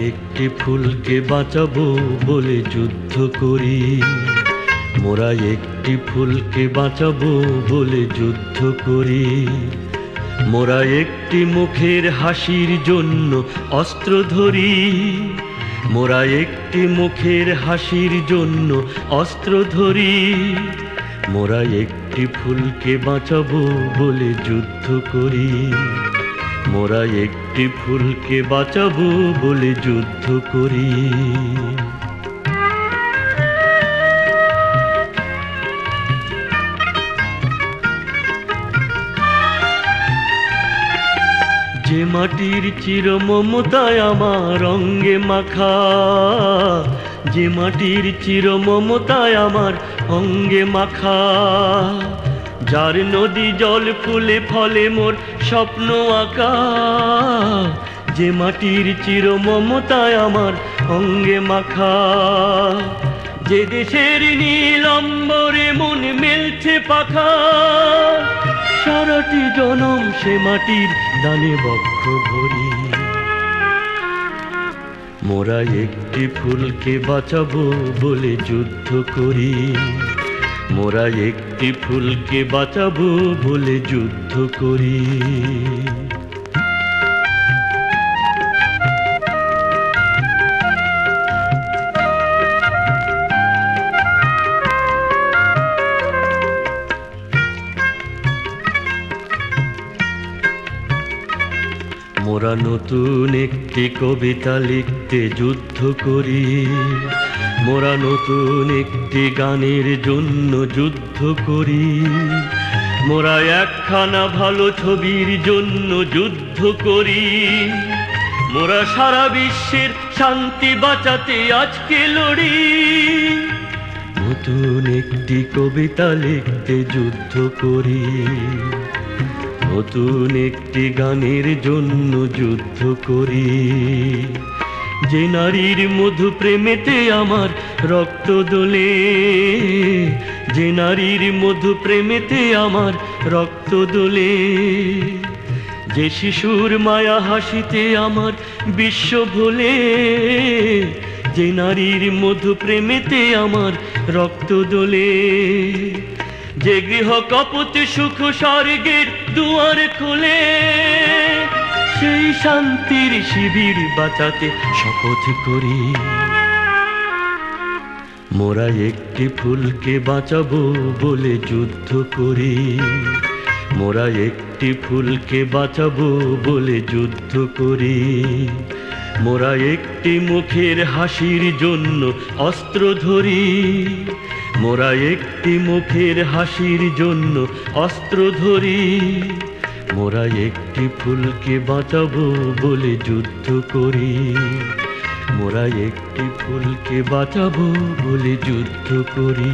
একটি ফুলকে বাঁচাবো বলে যুদ্ধ করি, মোরা একটি ফুলকে বাঁচাবো বলে যুদ্ধ করি। মোরা একটি মুখের হাসির জন্য অস্ত্র ধরি, মোরা একটি মুখের হাসির জন্য অস্ত্র ধরি। মোরা একটি ফুলকে বাঁচাবো বলে যুদ্ধ করি, মোরা একটি ফুলকে বাঁচাবো বলে যুদ্ধ করি। যে মাটির চির মমতায় আমার অঙ্গে মাখা, যে মাটির চির মমতায় আমার অঙ্গে মাখা, যার নদী জল ফুলে ফলে মোর স্বপ্ন আঁকা। যে মাটির চির মমতায় আমার অঙ্গে মাখা, যে দেশের নীল অম্বরে মন মেলছে পাখা। সারাটি জনম সে মাটির দানে বক্ষ ভরি, মোরা একটি ফুলকে বাঁচাবো বলে যুদ্ধ করি, মোরা একটি ফুলকে বাঁচাবো বলে যুদ্ধ করি। মোরা নতুন একটি কবিতা লিখতে যুদ্ধ করি, মোরা নতুন একটি গানের জন্য যুদ্ধ করি। মোরা একখানা ভালো ছবির জন্য যুদ্ধ করি, মোরা সারা বিশ্বের শান্তি বাঁচাতে আজকে লড়ি। নতুন একটি কবিতা লিখতে যুদ্ধ করি, নতুন একটি গানের জন্য যুদ্ধ করি। যে নারীর মধু প্রেমেতে আমার রক্ত দোলে, যে নারীর মধু প্রেমেতে আমার রক্ত দোলে। যে শিশুর মায়া হাসিতে আমার বিশ্ব ভোলে, যে নারীর মধু প্রেমেতে আমার রক্ত দোলে। যে গৃহ কপতি সুখ স্বর্গের দুয়ার খোলে, সেই শান্তির শিবির বাঁচাতে শপথ করি। মোরা একটি ফুলকে বাঁচাবো বলে যুদ্ধ করি, মোরা একটি ফুলকে বাঁচাবো বলে যুদ্ধ করি। মোরা একটি মুখের হাসির জন্য অস্ত্র ধরি, মোরা একটি মুখের হাসির জন্য অস্ত্র ধরি। মোরা একটি ফুলকে বাঁচাবো বলে যুদ্ধ করি, মোরা একটি ফুলকে বাঁচাবো বলে যুদ্ধ করি।